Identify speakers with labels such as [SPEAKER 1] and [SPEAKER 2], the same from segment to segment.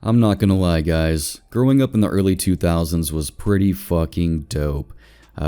[SPEAKER 1] I'm not gonna lie, guys. Growing up in the early 2000s was pretty fucking dope.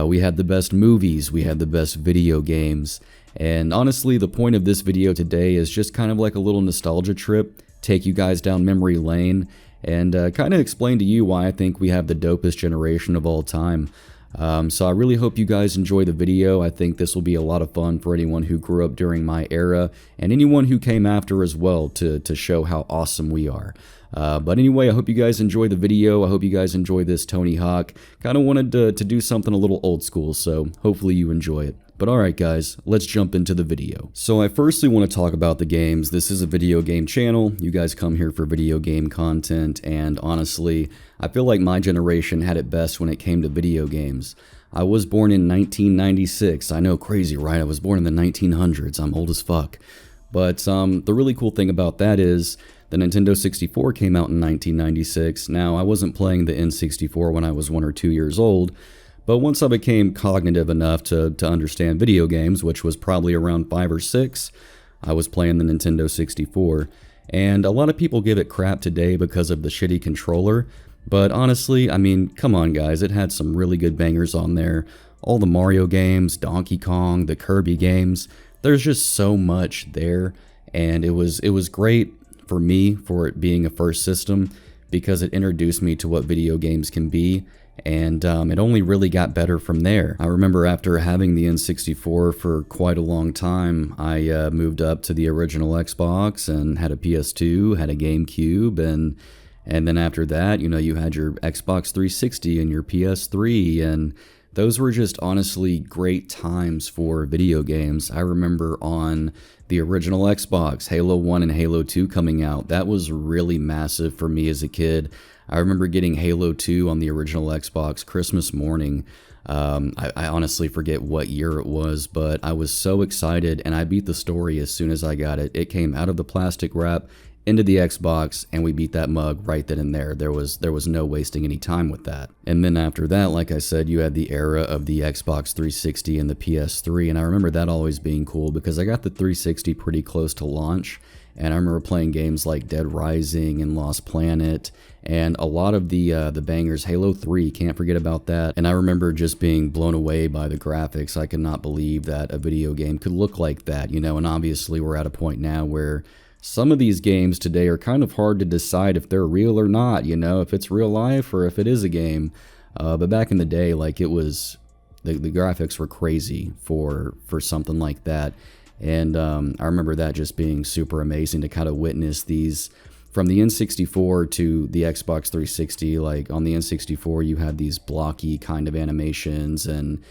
[SPEAKER 1] We had the best movies, we had the best video games, and honestly, the point of this video today is just kind of like a little nostalgia trip, take you guys down memory lane, and kind of explain to you why I think we have the dopest generation of all time. So I really hope you guys enjoy the video. I think this will be a lot of fun for anyone who grew up during my era, and anyone who came after as well to show how awesome we are. But anyway, I hope you guys enjoy the video. I hope you guys enjoy this Tony Hawk. Kind of wanted to do something a little old school, so hopefully you enjoy it. But alright guys, let's jump into the video. So I firstly want to talk about the games. This is a video game channel. You guys come here for video game content, and honestly, I feel like my generation had it best when it came to video games. I was born in 1996. I know, crazy, right? I was born in the 1900s. I'm old as fuck. But the really cool thing about that is the Nintendo 64 came out in 1996. Now, I wasn't playing the N64 when I was 1 or 2 years old, but once I became cognitive enough to understand video games, which was probably around 5 or 6, I was playing the Nintendo 64. And a lot of people give it crap today because of the shitty controller, but honestly, I mean, come on guys, it had some really good bangers on there. All the Mario games, Donkey Kong, the Kirby games, there's just so much there, and it was great for me for it being a first system because it introduced me to what video games can be, and it only really got better from there. I remember after having the N64 for quite a long time, I moved up to the original Xbox and had a PS2, had a GameCube, and then after that, you know, you had your Xbox 360 and your PS3, and those were just honestly great times for video games. I remember on the original Xbox, Halo 1 and Halo 2 coming out. That was really massive for me as a kid. I remember getting Halo 2 on the original Xbox Christmas morning. I honestly forget what year it was, but I was so excited, and I beat the story as soon as I got it. It came out of the plastic wrap into the Xbox, and we beat that mug right then and there. There was no wasting any time with that. And then after that, like I said, you had the era of the Xbox 360 and the PS3, and I remember that always being cool because I got the 360 pretty close to launch, and I remember playing games like Dead Rising and Lost Planet, and a lot of the bangers. Halo 3, can't forget about that. And I remember just being blown away by the graphics. I could not believe that a video game could look like that, you know, and obviously we're at a point now where some of these games today are kind of hard to decide if they're real or not, you know, if it's real life or if it is a game. But back in the day, like, it was, the graphics were crazy for something like that. And I remember that just being super amazing to kind of witness these from the N64 to the Xbox 360. Like on the N64, you had these blocky kind of animations and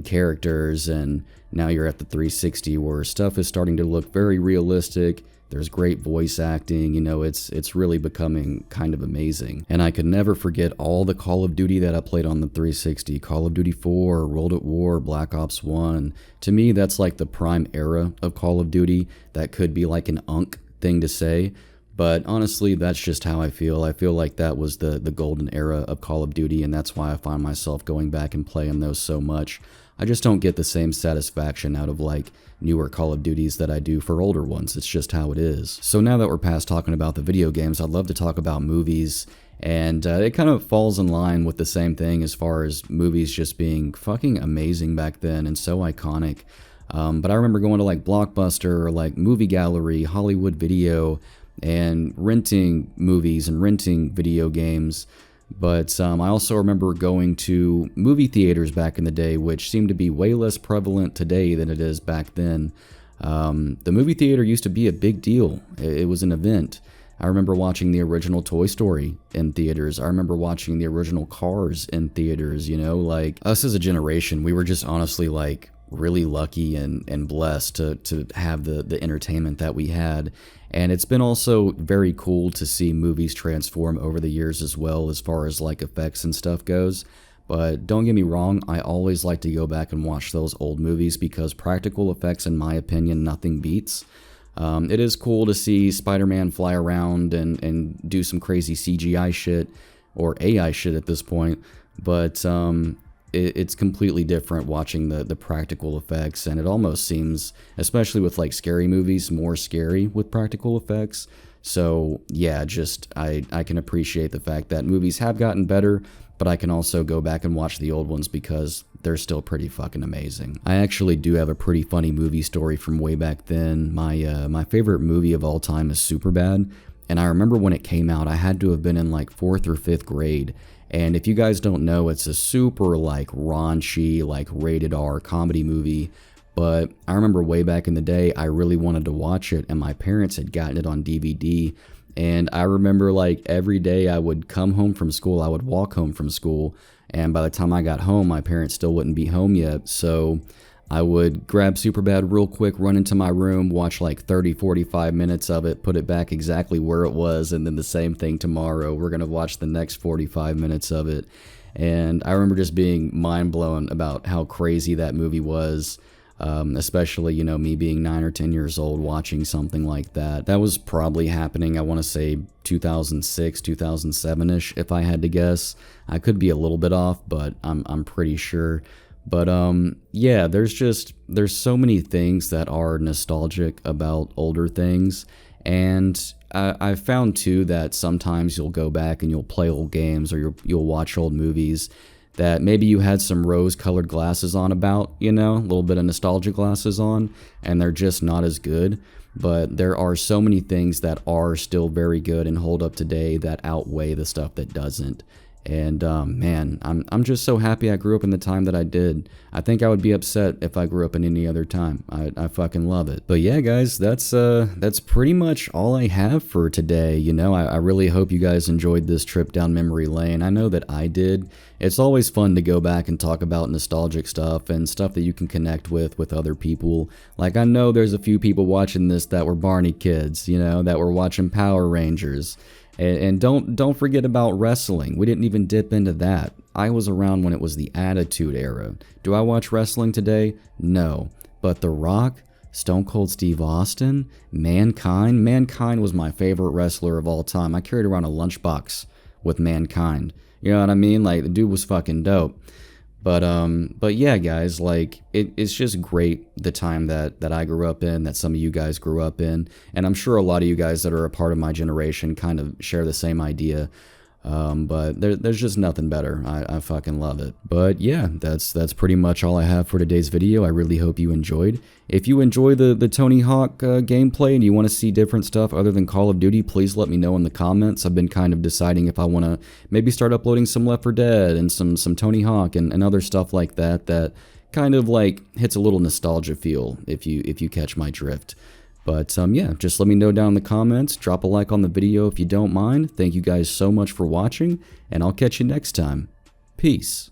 [SPEAKER 1] characters, and now you're at the 360 where stuff is starting to look very realistic. There's great voice acting, you know, it's really becoming kind of amazing. And I could never forget all the Call of Duty that I played on the 360. Call of Duty 4, World at War, Black Ops 1. To me, that's like the prime era of Call of Duty. That could be like an unk thing to say, but honestly, that's just how I feel. I feel like that was the golden era of Call of Duty, and that's why I find myself going back and playing those so much. I just don't get the same satisfaction out of like newer Call of Duties that I do for older ones. It's just how it is. So now that we're past talking about the video games, I'd love to talk about movies, and it kind of falls in line with the same thing as far as movies just being fucking amazing back then and so iconic. But I remember going to like Blockbuster or like Movie Gallery, Hollywood Video, and renting movies and renting video games. But I also remember going to movie theaters back in the day, which seemed to be way less prevalent today than it is back then. The movie theater used to be a big deal. It was an event. I remember watching the original Toy Story in theaters. I remember watching the original Cars in theaters, you know, like us as a generation, we were just honestly like really lucky and blessed to have the entertainment that we had. And it's been also very cool to see movies transform over the years as well, as far as like effects and stuff goes. But don't get me wrong, I always like to go back and watch those old movies because practical effects, in my opinion, nothing beats. It is cool to see Spider-Man fly around and do some crazy CGI shit, or AI shit at this point, but it's completely different watching the practical effects, and it almost seems, especially with like scary movies, more scary with practical effects. So yeah, just I can appreciate the fact that movies have gotten better, but I can also go back and watch the old ones because they're still pretty fucking amazing. I actually do have a pretty funny movie story from way back then. My favorite movie of all time is Superbad, and I remember when it came out, I had to have been in like 4th or 5th grade. And if you guys don't know, it's a super like raunchy, like rated R comedy movie. But I remember way back in the day, I really wanted to watch it, and my parents had gotten it on DVD. And I remember like every day I would come home from school, I would walk home from school, and by the time I got home, my parents still wouldn't be home yet. So I would grab Superbad real quick, run into my room, watch like 30, 45 minutes of it, put it back exactly where it was, and then the same thing tomorrow. We're going to watch the next 45 minutes of it. And I remember just being mind blown about how crazy that movie was. Especially, you know, me being 9 or 10 years old watching something like that. That was probably happening, I want to say 2006, 2007-ish, if I had to guess. I could be a little bit off, but I'm pretty sure. But yeah, there's so many things that are nostalgic about older things. And I've found too that sometimes you'll go back and you'll play old games, or you'll watch old movies that maybe you had some rose-colored glasses on about, you know, a little bit of nostalgia glasses on, and they're just not as good. But there are so many things that are still very good and hold up today that outweigh the stuff that doesn't. And man, I'm just so happy I grew up in the time that I did. I think I would be upset if I grew up in any other time. I fucking love it. But yeah, guys, that's pretty much all I have for today. You know, I really hope you guys enjoyed this trip down memory lane. I know that I did. It's always fun to go back and talk about nostalgic stuff and stuff that you can connect with other people. Like, I know there's a few people watching this that were Barney kids, you know, that were watching Power Rangers. And don't forget about wrestling. We didn't even dip into that. I was around when it was the Attitude Era. Do I watch wrestling today? No. But The Rock, Stone Cold Steve Austin, Mankind was my favorite wrestler of all time. I carried around a lunchbox with Mankind. You know what I mean? Like, the dude was fucking dope. But yeah, guys, like, it's just great the time that I grew up in, that some of you guys grew up in, and I'm sure a lot of you guys that are a part of my generation kind of share the same idea. But there's just nothing better. I fucking love it. But yeah, that's pretty much all I have for today's video. I really hope you enjoyed. If you enjoy the Tony Hawk gameplay and you want to see different stuff other than Call of Duty, please let me know in the comments. I've been kind of deciding if I want to maybe start uploading some Left 4 Dead and some Tony Hawk and other stuff like that kind of like hits a little nostalgia feel, if you catch my drift. But yeah, just let me know down in the comments. Drop a like on the video if you don't mind. Thank you guys so much for watching, and I'll catch you next time. Peace.